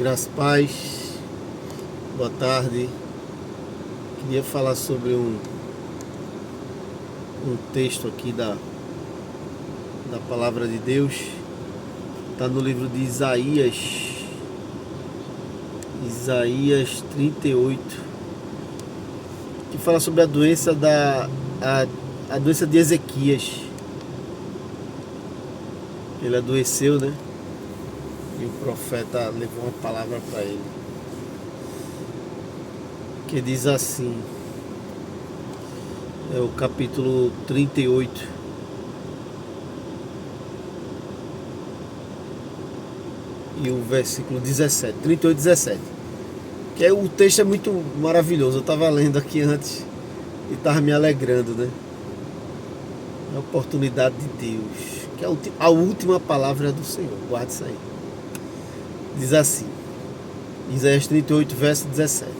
Graças a paz, boa tarde. Queria falar sobre um texto aqui da palavra de Deus. Está no livro de Isaías 38, que fala sobre a doença a doença de Ezequias. Ele adoeceu, né? E o profeta levou uma palavra para ele, que diz assim, é o capítulo 38, e o versículo 17, 38, 17, que o texto é muito maravilhoso. Eu estava lendo aqui antes e estava me alegrando, né? É a oportunidade de Deus, que é a última palavra do Senhor. Guarde isso aí. Diz assim, Isaías 38, verso 17.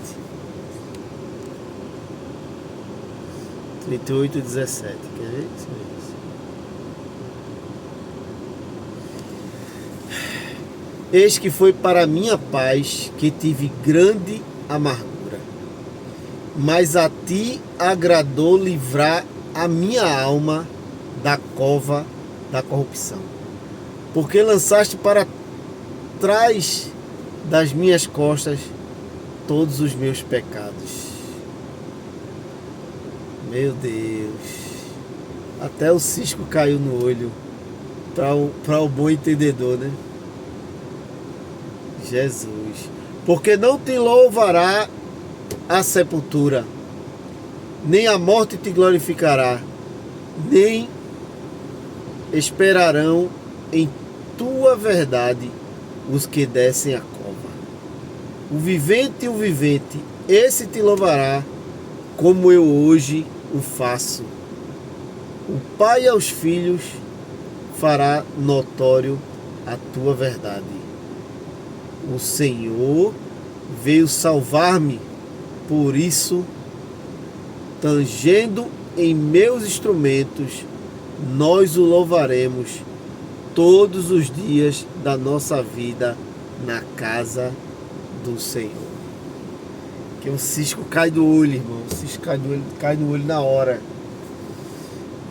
38 e 17. Quer ver? Eis que foi para a minha paz que tive grande amargura, mas a ti agradou livrar a minha alma da cova da corrupção, porque lançaste para trás das minhas costas todos os meus pecados. Meu Deus, até o cisco caiu no olho para o bom entendedor, né? Jesus, porque não te louvará a sepultura, nem a morte te glorificará, nem esperarão em tua verdade os que descem a cova. O vivente, esse te louvará, como eu hoje o faço. O pai aos filhos fará notório a tua verdade. O Senhor veio salvar-me, por isso, tangendo em meus instrumentos, nós o louvaremos todos os dias da nossa vida na casa do Senhor. Que o cisco cai do olho, irmão. O cisco cai no olho na hora.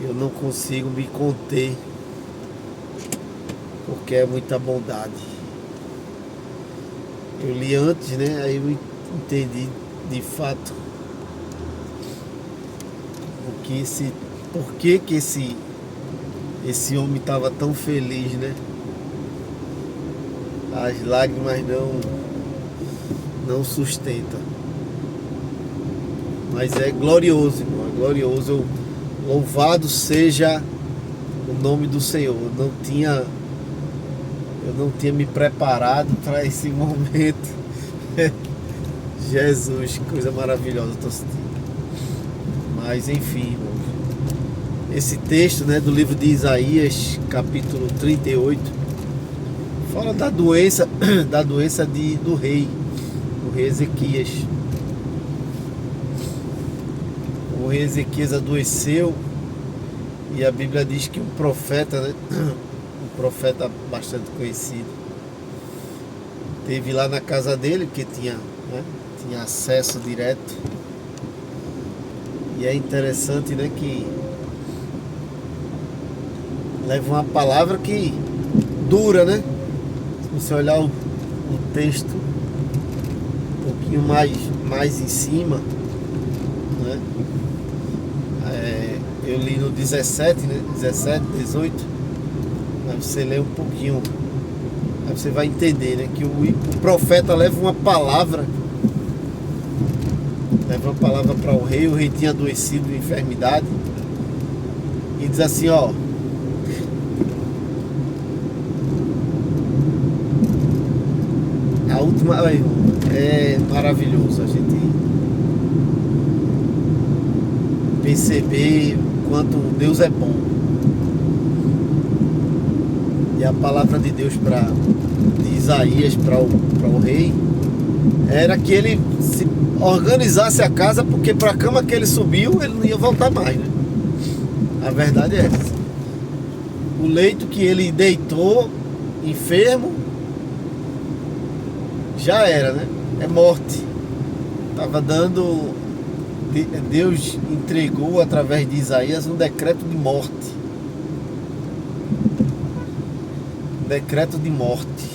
Eu não consigo me conter, porque é muita bondade. Eu li antes, né? Aí eu entendi de fato por que esse homem estava tão feliz, né? As lágrimas não sustentam. Mas é glorioso, irmão, é glorioso. Louvado seja o nome do Senhor. Eu não tinha me preparado para esse momento. Jesus, que coisa maravilhosa estou sentindo. Mas enfim, irmão, esse texto, né, do livro de Isaías, capítulo 38, fala da doença do rei Ezequias. O rei Ezequias adoeceu, e a Bíblia diz que um profeta, né, um profeta bastante conhecido, teve lá na casa dele, que tinha acesso direto. E é interessante, né, que leva uma palavra que dura, né? Se você olhar o texto um pouquinho mais em cima, né? Eu li no 17, né? 17, 18. Aí você lê um pouquinho, aí você vai entender, né? Que o profeta leva uma palavra para o rei tinha adoecido de enfermidade, e diz assim, ó: a última, é maravilhoso a gente perceber quanto Deus é bom. E a palavra de Deus de Isaías para o rei era que ele se organizasse a casa, porque para a cama que ele subiu, ele não ia voltar mais, né? A verdade é essa. O leito que ele deitou enfermo já era, né? É morte. Estava dando... Deus entregou através de Isaías um decreto de morte. Decreto de morte.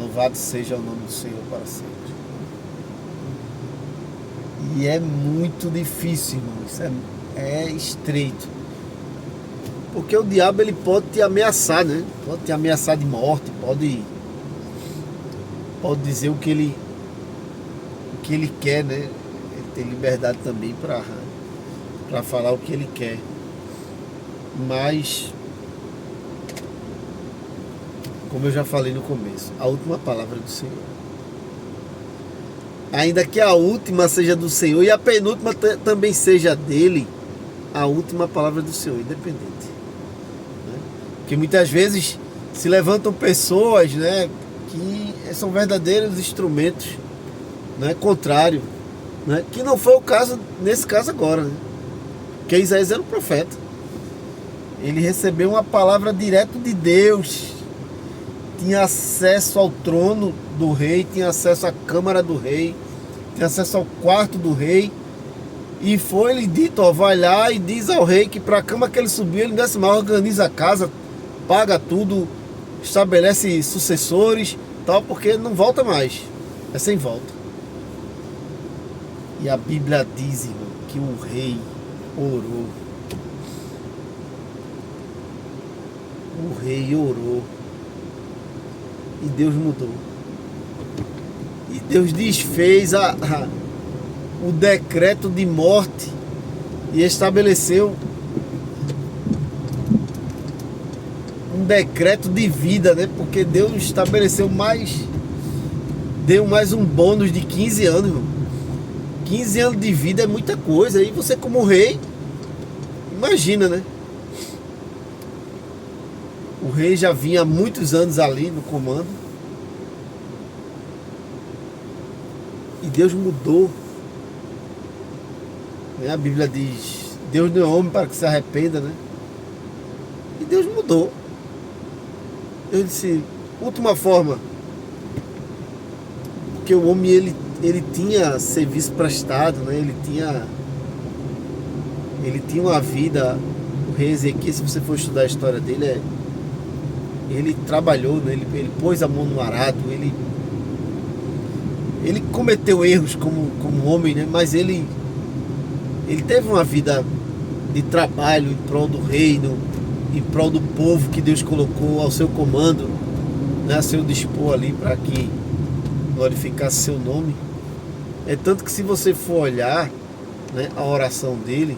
Louvado seja o nome do Senhor para sempre. E é muito difícil, irmão. Isso é estreito. Porque o diabo, ele pode te ameaçar, né? Pode te ameaçar de morte, pode dizer o que ele quer, né? Ele tem liberdade também para falar o que ele quer. Mas, como eu já falei no começo, a última palavra é do Senhor. Ainda que a última seja do Senhor e a penúltima também seja dele, a última palavra é do Senhor, independente. Né? Porque muitas vezes se levantam pessoas, né, que são verdadeiros instrumentos, né, contrário, né, que não foi o caso, nesse caso agora, né? Porque Isaías era um profeta. Ele recebeu uma palavra direto de Deus, tinha acesso ao trono do rei, tinha acesso à câmara do rei, tinha acesso ao quarto do rei, e foi-lhe dito, ó, vai lá e diz ao rei que para a cama que ele subiu, ele desce mal, organiza a casa, paga tudo, estabelece sucessores, tal, porque não volta mais, é sem volta. E a Bíblia diz, irmão, que o rei orou. O rei orou. E Deus mudou. E Deus desfez o decreto de morte e estabeleceu um decreto de vida, né? Porque Deus estabeleceu deu mais um bônus de 15 anos, irmão. 15 anos de vida é muita coisa. E você, como rei, imagina, né? O rei já vinha há muitos anos ali no comando. E Deus mudou. A Bíblia diz, Deus não é homem para que se arrependa, né? E Deus mudou. Deus disse, última forma. Porque o homem, ele tinha serviço prestado, né? Ele tinha uma vida. O rei Ezequias, se você for estudar a história dele, ele trabalhou, né? Ele pôs a mão no arado, ele cometeu erros como homem, né? Mas ele teve uma vida de trabalho em prol do reino, em prol do povo que Deus colocou ao seu comando, né? A seu dispor ali para que glorificasse seu nome. É tanto que se você for olhar, né, a oração dele,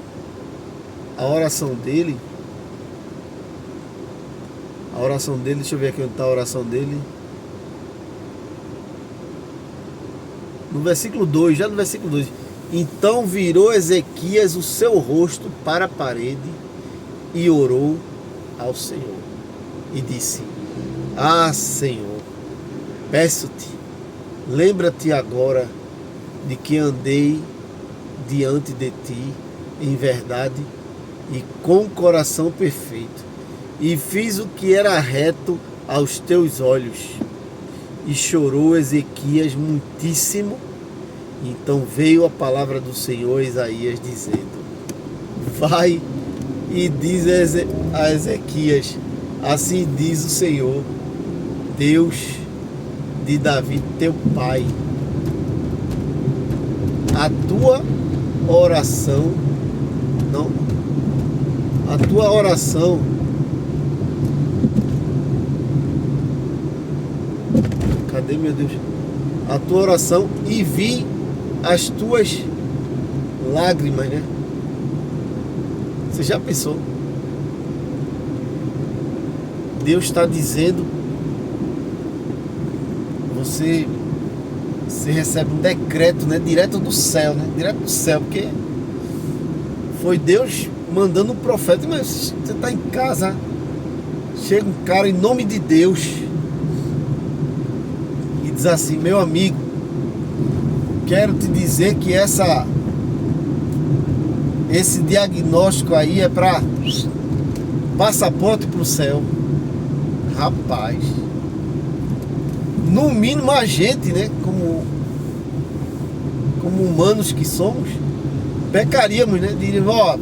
deixa eu ver aqui onde está a oração dele. No versículo 2, já no versículo 2. Então virou Ezequias o seu rosto para a parede e orou ao Senhor. E disse, ah, Senhor, peço-te, lembra-te agora de que andei diante de ti em verdade e com coração perfeito, e fiz o que era reto aos teus olhos. E chorou Ezequias muitíssimo. Então veio a palavra do Senhor a Isaías dizendo, vai e diz a Ezequias, assim diz o Senhor, Deus de Davi teu pai, a tua oração, cadê, meu Deus? A tua oração e vi as tuas lágrimas, né? Você já pensou? Deus está dizendo, você recebe um decreto, né? Direto do céu, né? Direto do céu, porque foi Deus mandando um profeta. Mas você está em casa, chega um cara em nome de Deus e diz assim, meu amigo, quero te dizer que esse diagnóstico aí é para passaporte para o céu. Rapaz, no mínimo a gente, né, como humanos que somos, pecaríamos, né? Diríamos, ó,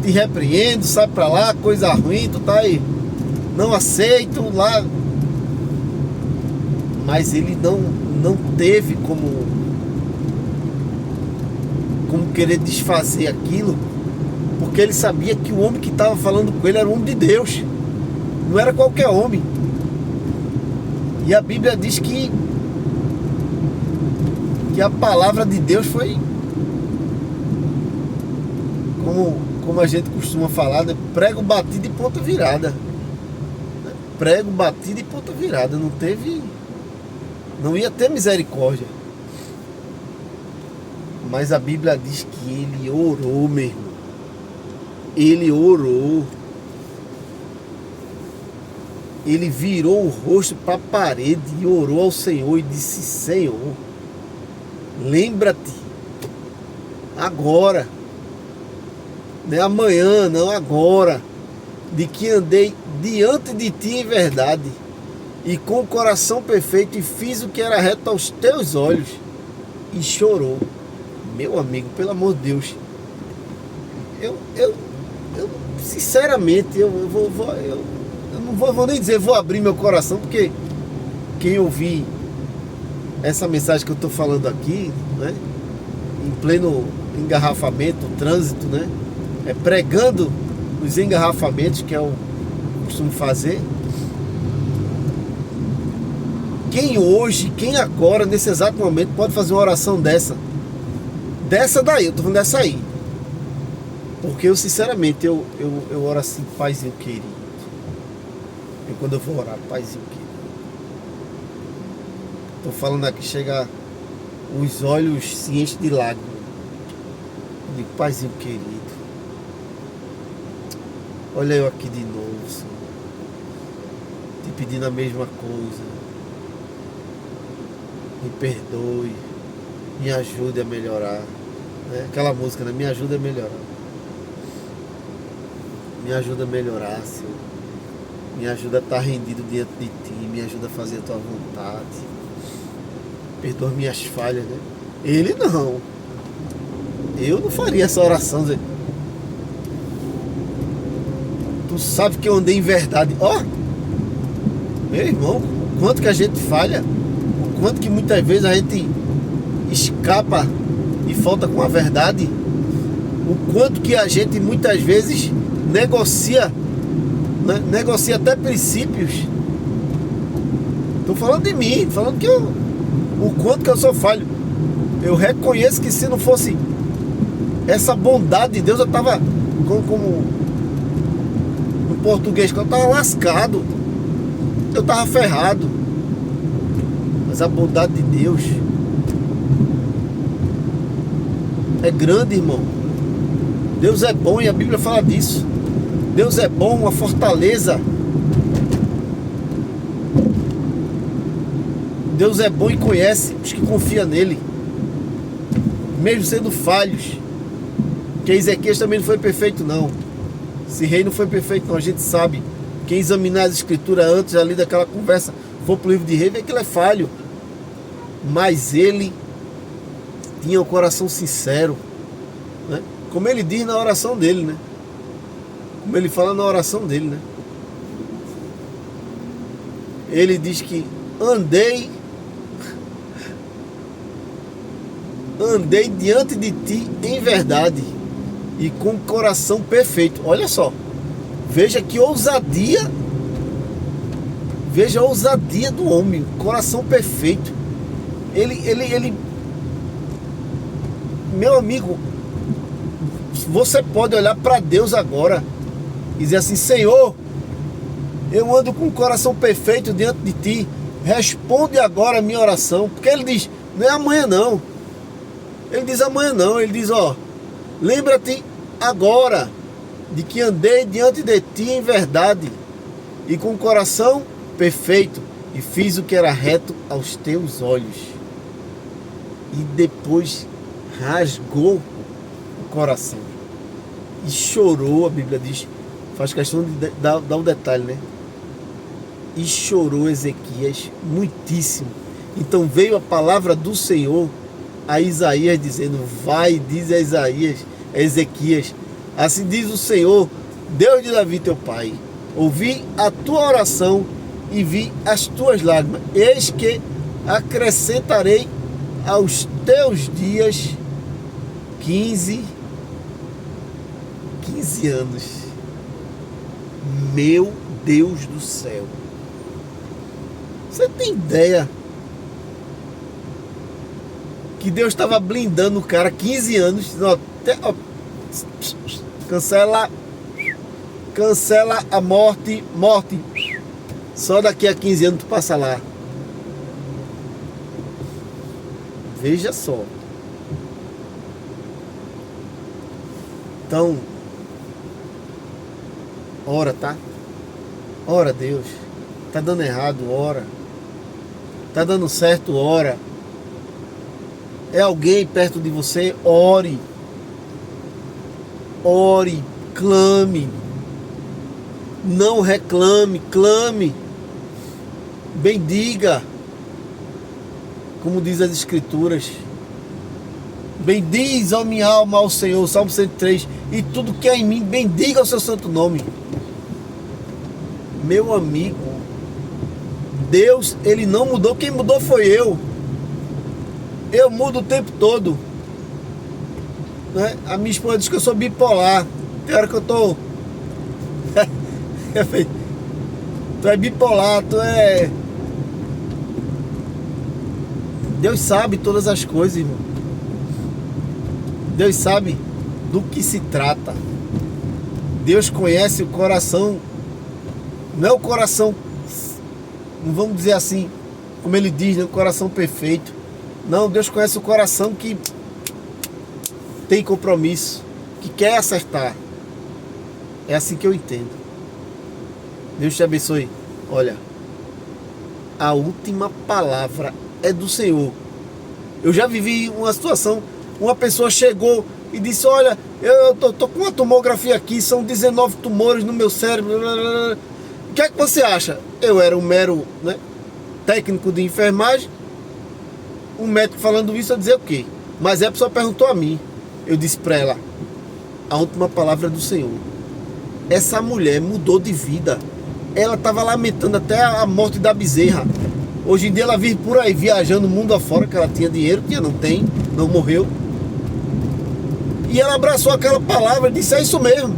te repreendo, sai pra lá, coisa ruim, tu tá aí, não aceito lá. Mas ele não teve como querer desfazer aquilo, porque ele sabia que o homem que estava falando com ele era o homem de Deus, não era qualquer homem. E a Bíblia diz que a palavra de Deus foi, como a gente costuma falar, né? Prego batido e ponta virada. Prego batido e ponta virada. Não ia ter misericórdia. Mas a Bíblia diz que ele orou, meu irmão. Ele orou. Ele virou o rosto para a parede e orou ao Senhor e disse: Senhor, lembra-te agora, não é amanhã, não, agora, de que andei diante de ti em verdade e com o coração perfeito e fiz o que era reto aos teus olhos. E chorou. Meu amigo, pelo amor de Deus, eu sinceramente, eu não vou nem dizer vou abrir meu coração, porque quem ouvir essa mensagem que eu estou falando aqui, né, em pleno engarrafamento, trânsito, né, pregando os engarrafamentos, que é o que eu costumo fazer. Quem hoje, quem agora, nesse exato momento, pode fazer uma oração dessa daí, eu tô falando dessa aí, porque eu sinceramente, eu oro assim: Paizinho querido, quando eu vou orar, Paizinho querido, tô falando aqui, chega, os olhos se enchem de lágrimas, eu digo: Paizinho querido, olha eu aqui de novo, Senhor, te pedindo a mesma coisa, me perdoe, me ajude a melhorar, né? Aquela música, né? Me ajuda a melhorar. Me ajuda a melhorar, Senhor. Me ajuda a estar rendido diante de ti. Me ajuda a fazer a tua vontade. Perdoa minhas falhas, né? Ele não. Eu não faria essa oração. Tu sabe que eu andei em verdade. Ó, meu irmão, o quanto que a gente falha. O quanto que muitas vezes a gente escapa e falta com a verdade. O quanto que a gente muitas vezes negocia até princípios. Estou falando de mim, falando que o quanto que eu sou falho. Eu reconheço que se não fosse essa bondade de Deus, eu estava como no português, eu estava lascado, eu estava ferrado. Mas a bondade de Deus é grande, irmão. Deus é bom e a Bíblia fala disso. Deus é bom, uma fortaleza. Deus é bom e conhece os que confiam nele, mesmo sendo falhos. Que Ezequias também não foi perfeito, não. Esse rei não foi perfeito, não. A gente sabe. Quem examinar as escrituras antes ali daquela conversa, for pro livro de Rei, vê que ele é falho. Mas ele tinha um coração sincero, né? Como ele diz na oração dele, né? Como ele fala na oração dele, né? Ele diz que andei diante de ti em verdade e com o coração perfeito. Olha só, veja que ousadia, veja a ousadia do homem, coração perfeito. Ele, meu amigo, você pode olhar para Deus agora e dizer assim: Senhor, eu ando com o coração perfeito diante de ti, responde agora a minha oração. Porque ele diz, não é amanhã não, ele diz amanhã não, ele diz: ó, lembra-te agora de que andei diante de ti em verdade e com o coração perfeito e fiz o que era reto aos teus olhos. E depois rasgou o coração e chorou. A Bíblia diz, faz questão de dar o detalhe, né? E chorou Ezequias muitíssimo. Então veio a palavra do Senhor a Isaías dizendo: vai, diz a Isaías, a Ezequias, assim diz o Senhor, Deus de Davi teu pai, ouvi a tua oração e vi as tuas lágrimas, eis que acrescentarei aos teus dias 15 anos. Meu Deus do céu. Você tem ideia que Deus estava blindando o cara 15 anos? Cancela a morte. Só daqui a 15 anos tu passa lá. Veja só. Então, ora, tá? Ora, Deus. Tá dando errado, ora. Tá dando certo, ora. É alguém perto de você, ore. Ore, clame. Não reclame, clame. Bendiga. Como diz as Escrituras. Bendiz, ó minha alma, ao Senhor, Salmo 103. E tudo que há em mim, bendiga o seu santo nome. Meu amigo, Deus, Ele não mudou. Quem mudou foi eu. Eu mudo o tempo todo, né? A minha esposa diz que eu sou bipolar. Tem hora que eu tô tu é bipolar, tu é... Deus sabe todas as coisas, irmão. Deus sabe do que se trata. Deus conhece o coração. Não é o coração, não vamos dizer assim, como ele diz, né? O coração perfeito. Não, Deus conhece o coração que tem compromisso, que quer acertar. É assim que eu entendo. Deus te abençoe. Olha, a última palavra é do Senhor. Eu já vivi uma situação, uma pessoa chegou e disse: olha, eu tô com uma tomografia aqui, são 19 tumores no meu cérebro. O que é que você acha? Eu era um mero, né, técnico de enfermagem. Um médico falando isso, eu dizer o quê? Mas a pessoa perguntou a mim. Eu disse para ela: a última palavra é do Senhor. Essa mulher mudou de vida. Ela estava lamentando até a morte da bezerra. Hoje em dia ela vive por aí viajando o mundo afora, que ela tinha dinheiro, não tem, não morreu. E ela abraçou aquela palavra e disse: é isso mesmo.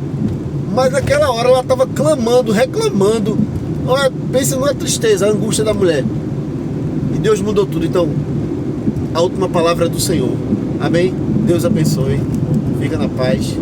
Mas naquela hora ela estava clamando, reclamando. Olha, pensa numa tristeza, a angústia da mulher. E Deus mudou tudo. Então, a última palavra é do Senhor. Amém? Deus abençoe. Fica na paz.